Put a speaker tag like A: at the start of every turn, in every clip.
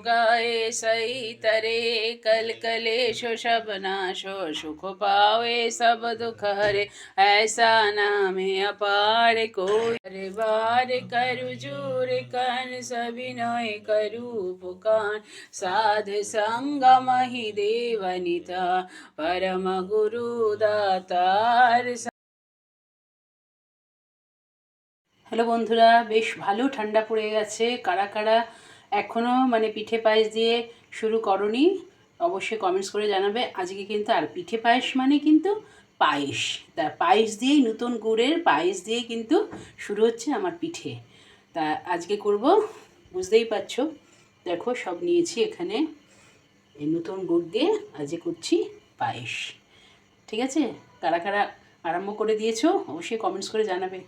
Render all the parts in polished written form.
A: गाए सही तरे, कल कलेशो सब नाशो, सुख पावे सब दुख हरे, ऐसा नाम है अपार कोई। हर बार करु जूर कन सबिनय करु पुकार, साध संगम ही देवनिता परम गुरु दातार। হ্যালো বন্ধুরা, বেশ ভালো ঠান্ডা পড়ে গেছে। কারা কারা এখনও পিঠে পায়েস দিয়ে শুরু করনি অবশ্যই কমেন্টস করে জানাবে। আজকে কিন্তু আর পিঠে পায়েস কিন্তু পায়েস, তা পায়েস দিয়েই, নতুন গুড়ের পায়েস দিয়েই কিন্তু শুরু হচ্ছে আমার পিঠে। তা আজকে করব, বুঝতেই পারছো, দেখো সব নিয়েছি এখানে। এই নতুন গুড় দিয়ে আজকে করছি পায়েস। ঠিক আছে, কারা কারা আরম্ভ করে দিয়েছো অবশ্যই কমেন্টস করে জানাবে।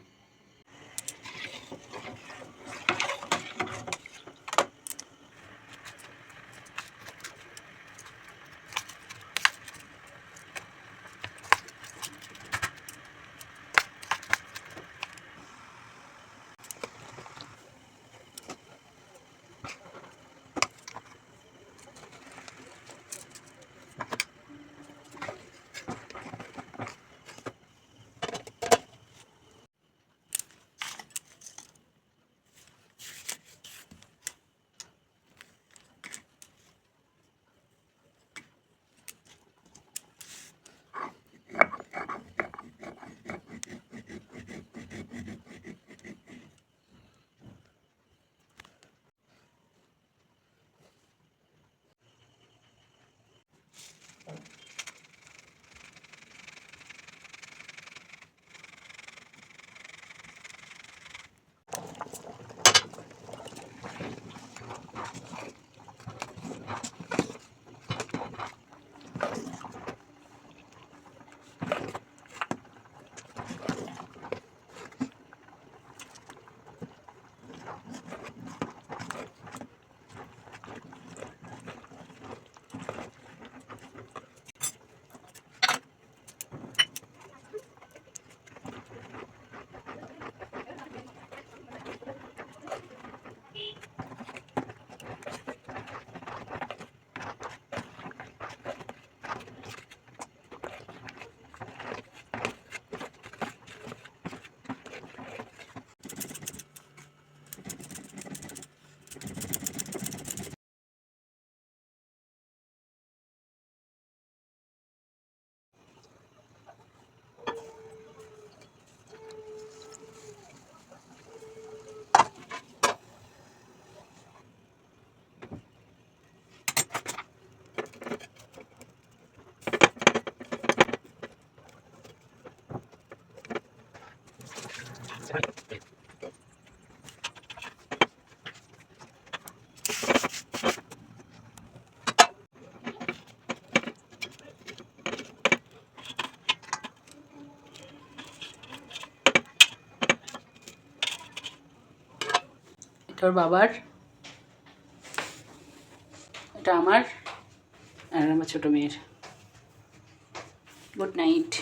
A: এটা ওর বাবার, এটা আমার, আর আমার ছোটো মেয়ের। Good night.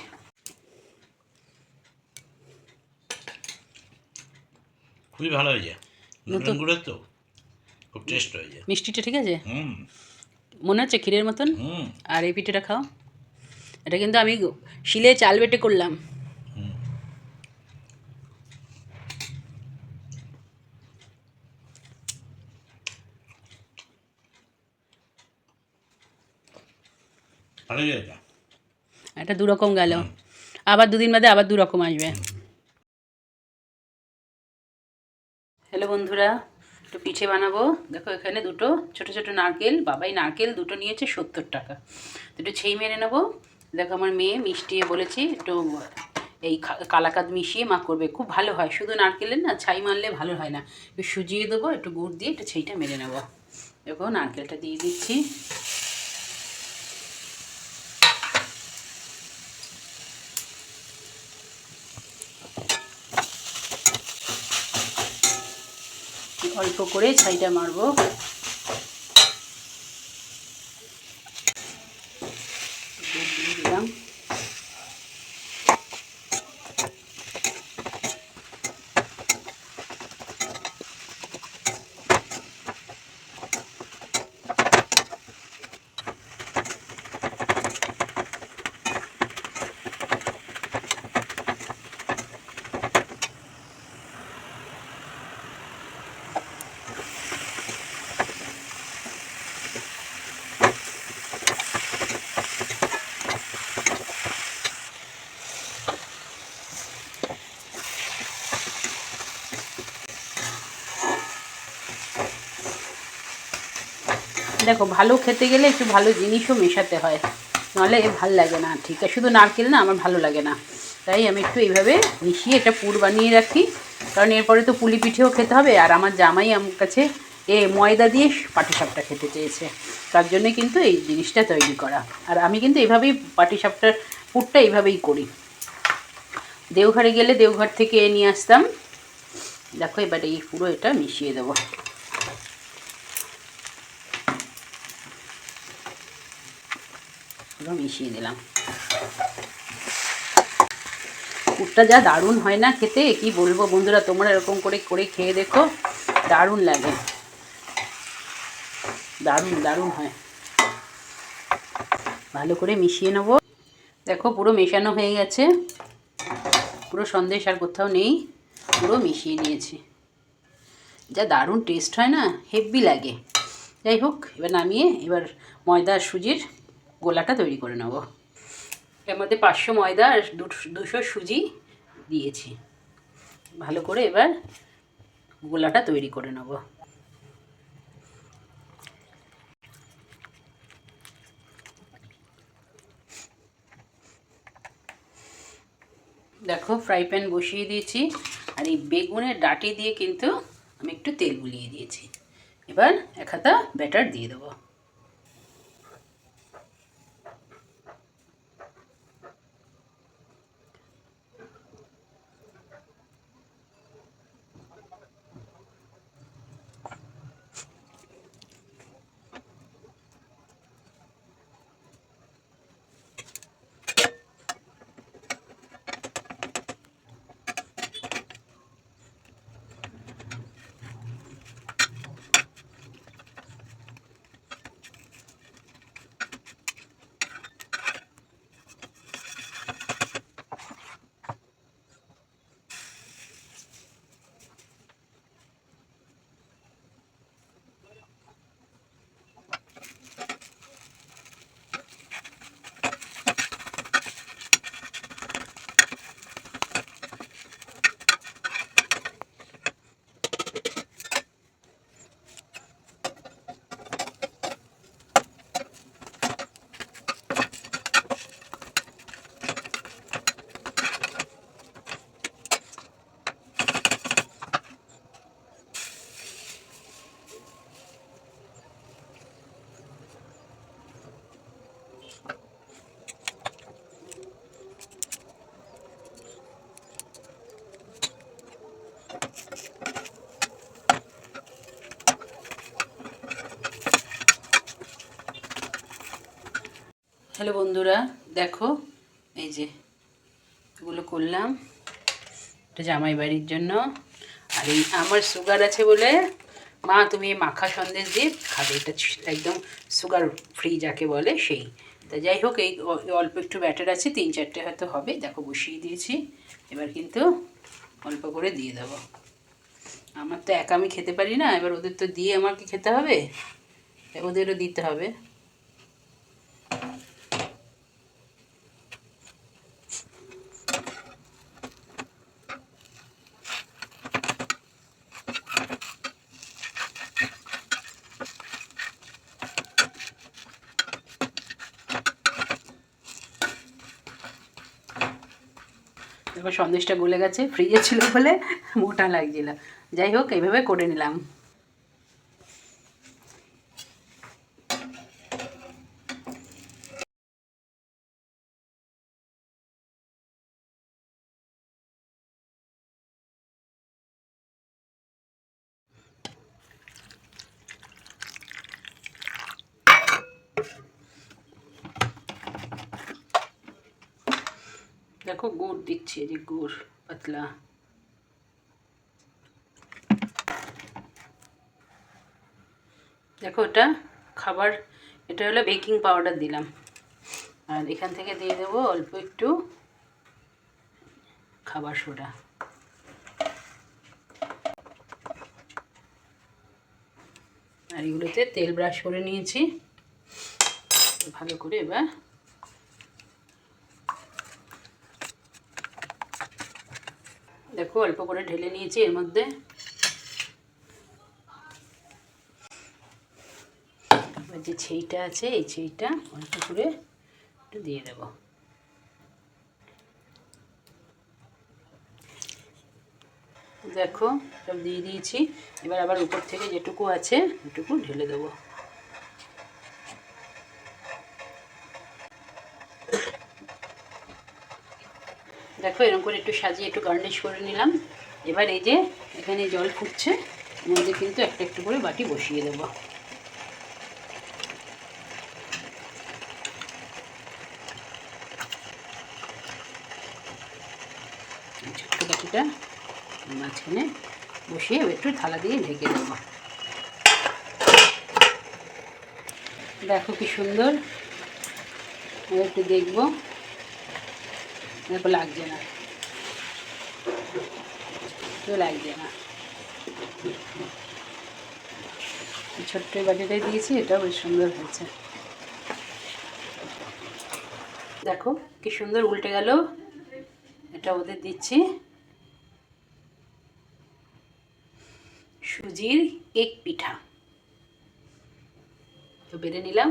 B: খুবই ভালো হয়েছে, নতুন গুড়ের তো খুব টেস্ট হয়েছে।
A: মিষ্টিটা ঠিক আছে, মনে হচ্ছে ক্ষীরের মতন। আর এই পিঠেটা খাও, এটা কিন্তু আমি শিলে চাল বেটে করলাম। এটা দুরকম গেল, আবার দুদিন বাদে আবার দুরকম আসবে। হ্যালো বন্ধুরা, একটু পিঠে বানাবো। দেখো এখানে দুটো ছোট ছোট নারকেল, বাবাই নারকেল দুটো নিয়েছে 70 টাকা। দুটো ছেই মেরে নেবো। দেখো আমার মেয়ে মিষ্টিয়ে বলেছি একটু এই কালাকাদ মিশিয়ে মা করবে, খুব ভালো হয়। শুধু নারকেলের না ছাই মারলে ভালো হয় না, একটু সুজিয়ে দেবো, একটু গুড় দিয়ে একটু ছেইটা মেরে নেবো। দেখো নারকেলটা দিয়ে দিচ্ছি। অল্প করে ছাইটা মারবো। দিলাম দেখো ভালো খেতে গেলে একটু ভালো জিনিসও মেশাতে হয়, নাহলে ভাল লাগে না। ঠিক আছে, শুধু নারকেল না আমার ভালো লাগে না, তাই আমি একটু এইভাবে মিশিয়ে এটা পুর বানিয়ে রাখি। কারণ এরপরে তো পুলি পিঠেও খেতে হবে, আর আমার জামাই আমার কাছে ময়দা দিয়ে পাটিসাপটা খেতে চেয়েছে, তার জন্যে কিন্তু এই জিনিসটা তৈরি করা। আর আমি কিন্তু এইভাবেই পাটিসাপটার পুরটা এইভাবেই করি। দেওঘরে গেলে দেওঘর থেকে নিয়ে আসতাম। দেখো এবার এই পুরো এটা মিশিয়ে দেবো। পুরো মিশিয়ে দিলাম। পুরটা যা দারুণ হয় না খেতে, কি বলবো বন্ধুরা, তোমরা এরকম করে করে খেয়ে দেখো, দারুণ লাগে, দারুণ দারুণ হয়। ভালো করে মিশিয়ে নেব। দেখো পুরো মেশানো হয়ে গেছে, পুরো সন্দেশ আর কোথাও নেই, পুরো মিশিয়ে নিয়েছি। যা দারুণ টেস্ট হয় না, হেভি লাগে। যাই হোক, এবার নামিয়ে এবার ময়দা আর সুজির গোলাটা তৈরি করে নেব। এর মধ্যে 500 ময়দা আর 200 সুজি দিয়েছি। ভালো করে এবার গোলাটা তৈরি করে নেব। দেখো ফ্রাই প্যান বসিয়ে দিয়েছি, আর এই বেগুনের ডাঁটি দিয়ে কিন্তু আমি একটু তেল বুলিয়ে দিয়েছি। এবার এক হাতা ব্যাটার দিয়ে দেবো। হ্যালো বন্ধুরা, দেখো এই যে এগুলো করলাম, এটা জামাই বাড়ির জন্য। আর এই আমার সুগার আছে বলে মা তুমি এই মাখা সন্দেশ দিয়ে খাবে, এটা একদম সুগার ফ্রি যাকে বলে সেই। তা যাই হোক, এই অল্প একটু ব্যাটার আছে, 3-4টে হয়তো হবে। দেখো বসিয়ে দিয়েছি, এবার কিন্তু অল্প করে দিয়ে দেবো। আমার তো একা আমি খেতে পারি না, এবার ওদের তো দিয়ে আমাকে খেতে হবে, ওদেরও দিতে হবে। এবার সন্দেশটা গলে গেছে, ফ্রিজে ছিল বলে মোটা লাগছিল। যাই হোক, এইভাবে করে নিলাম। দেখো গুড় দিচ্ছি, এই যে গুড় পাতলা। দেখো এটা খাবার, এটা হলো বেকিং পাউডার দিলাম, আর এখান থেকে দিয়ে দেবো অল্প একটু খাবার সোডা। আর এগুলোতে তেল ব্রাশ করে নিয়েছি ভালো করে। এবার দেখো অল্প করে ঢেলে নিয়েছি এর মধ্যে। এবার যে ছেইটা আছে এই ছেইটা অল্প করে একটু দিয়ে দেবো। দেখো সব দিয়ে দিয়েছি। এবার আবার উপর থেকে যেটুকু আছে এটুকু ঢেলে দেবো। দেখো এরকম করে একটু সাজিয়ে একটু গার্নিশ করে নিলাম। এবার এই যে এখানে জল ফুটছে, এর মধ্যে কিন্তু একটা একটু করে বাটি বসিয়ে দেবো। ছোট্ট বাটিটা মাঝখানে বসিয়ে একটু থালা দিয়ে ঢেকে দেবো। দেখো কি সুন্দর, একটু দেখবো। দেখো লাগছে না, কেউ লাগছে না। ছোট্ট বাটিটাই দিয়েছি, এটাও বেশ সুন্দর হয়েছে। দেখো কি সুন্দর উল্টে গেল। এটা ওদের দিচ্ছি সুজির কেক পিঠা। তো বেড়ে নিলাম।